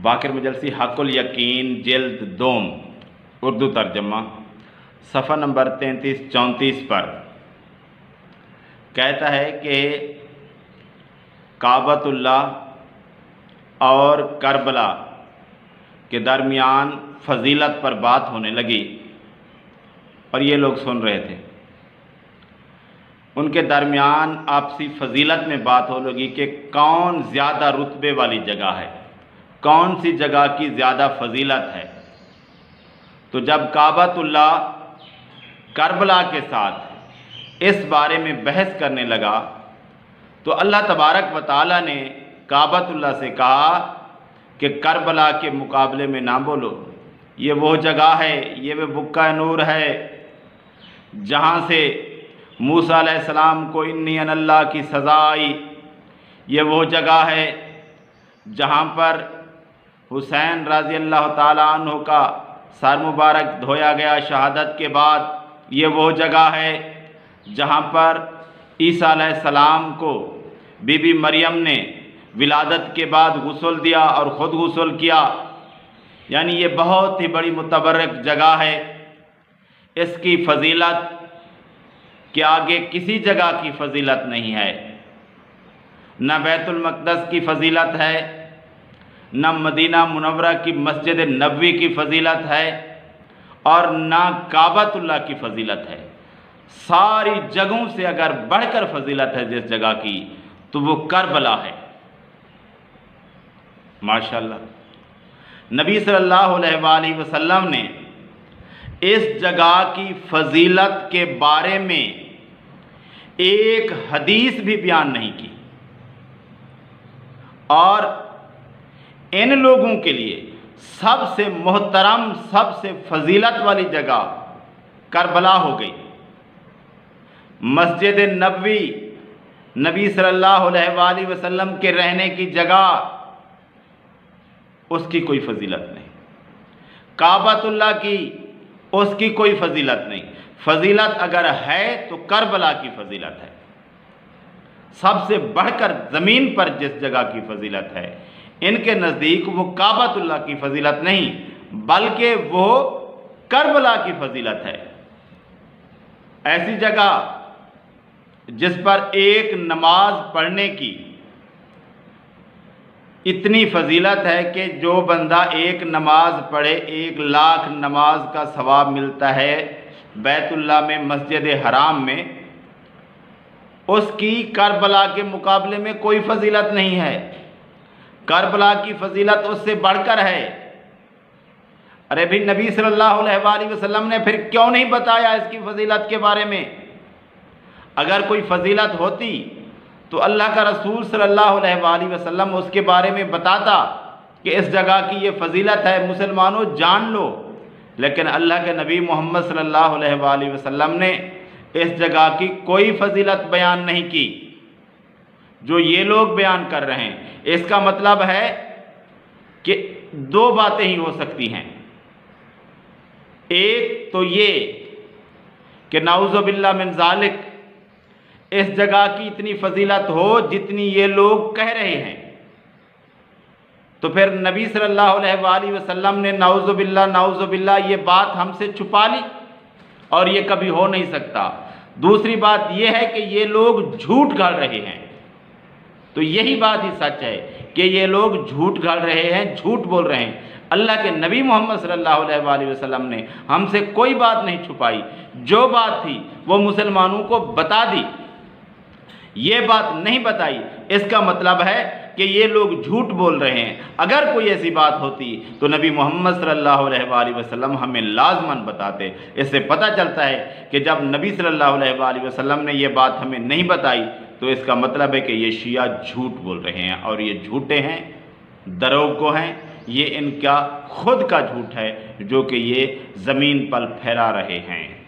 बाकिर मजलसी हक़ुल यकीन जिल्द दोम उर्दू तर्जमा सफ़ा नंबर 33-34 पर कहता है कि काबतुल्लाह और करबला के दरमियान फ़जीलत पर बात होने लगी और ये लोग सुन रहे थे। उनके दरमियान आपसी फ़जीलत में बात हो लगी कि कौन ज़्यादा रुतबे वाली जगह है, कौन सी जगह की ज़्यादा फ़जीलत है। तो जब काबतुल्लाह करबला के साथ इस बारे में बहस करने लगा तो अल्लाह तबारक व तआला ने काबतुल्लाह से कहा कि करबला के मुकाबले में ना बोलो, ये वो जगह है, ये वो बुक्का नूर है जहाँ से मूसा अलैहिस्सलाम को इन्नी अनल्लाह की सज़ा आई। ये वो जगह है जहाँ पर हुसैन रज़ी अल्लाह ताला अन्हु का सर मुबारक धोया गया शहादत के बाद। ये वो जगह है जहाँ पर ईसा अलैहिस्सलाम को बीबी मरियम ने विलादत के बाद गुस्ल दिया और ख़ुद गुस्ल किया। यानी ये बहुत ही बड़ी मुतबर्रक जगह है। इसकी फ़जीलत के आगे किसी जगह की फ़जीलत नहीं है। न बैतुल मक़दस की फ़जीलत है, न मदीना मुनव्वरा की मस्जिद नबवी की फ़जीलत है और न काबतुल्लाह की फ़जीलत है। सारी जगहों से अगर बढ़कर फ़जीलत है जिस जगह की तो वो करबला है। माशाअल्लाह नबी सल्लल्लाहु अलैहि वसल्लम ने इस जगह की फ़जीलत के बारे में एक हदीस भी बयान नहीं की और इन लोगों के लिए सबसे मोहतरम, सबसे फ़जीलत वाली जगह करबला हो गई। मस्जिद नबवी नबी सल्लल्लाहु अलैहि वसल्लम के रहने की जगह, उसकी कोई फ़जीलत नहीं। काबतुल्लाह की उसकी कोई फ़जीलत नहीं। फ़जीलत अगर है तो करबला की फ़जीलत है। सबसे बढ़कर ज़मीन पर जिस जगह की फ़जीलत है इनके नज़दीक वो काबतुल्लाह की फ़जीलत नहीं बल्कि वो करबला की फ़जीलत है। ऐसी जगह जिस पर एक नमाज पढ़ने की इतनी फ़जीलत है कि जो बंदा एक नमाज पढ़े 1,00,000 नमाज का सवाब मिलता है बैतुल्लाह में, मस्जिद हराम में, उसकी करबला के मुकाबले में कोई फ़जीलत नहीं है। करबला की फ़जीलत उससे बढ़कर है। अरे भी नबी सल्लल्लाहु अलैहि वसल्लम ने फिर क्यों नहीं बताया इसकी फ़जीलत के बारे में? अगर कोई फ़जीलत होती तो अल्लाह का रसूल सल्लल्लाहु अलैहि वसल्लम उसके बारे में बताता कि इस जगह की ये फ़जीलत है, मुसलमानों जान लो। लेकिन अल्लाह के नबी मोहम्मद सल्लल्लाहु अलैहि वसल्लम ने इस जगह की कोई फ़जीलत बयान नहीं की जो ये लोग बयान कर रहे हैं। इसका मतलब है कि दो बातें ही हो सकती हैं। एक तो ये कि नाउज़ु बिल्लाह मिन ज़ालिक इस जगह की इतनी फ़जीलत हो जितनी ये लोग कह रहे हैं, तो फिर नबी सल्लल्लाहु अलैहि वसल्लम ने नाउज़ु बिल्लाह ये बात हमसे छुपा ली और ये कभी हो नहीं सकता। दूसरी बात ये है कि ये लोग झूठ गढ़ रहे हैं। तो यही बात ही सच है कि ये लोग झूठ गढ़ रहे हैं, झूठ बोल रहे हैं। अल्लाह के नबी मोहम्मद सल्लल्लाहु अलैहि वसल्लम ने हमसे कोई बात नहीं छुपाई, जो बात थी वो मुसलमानों को बता दी। ये बात नहीं बताई, इसका मतलब है कि ये लोग झूठ बोल रहे हैं। अगर कोई ऐसी बात होती तो नबी मोहम्मद सल्लल्लाहु अलैहि वसल्लम हमें लाज़मन बताते। इससे पता चलता है कि जब नबी सल्लल्लाहु अलैहि वसल्लम ने ये बात हमें नहीं बताई तो इसका मतलब है कि ये शिया झूठ बोल रहे हैं और ये झूठे हैं, दरोगो हैं। ये इनका खुद का झूठ है जो कि ये ज़मीन पर फैला रहे हैं।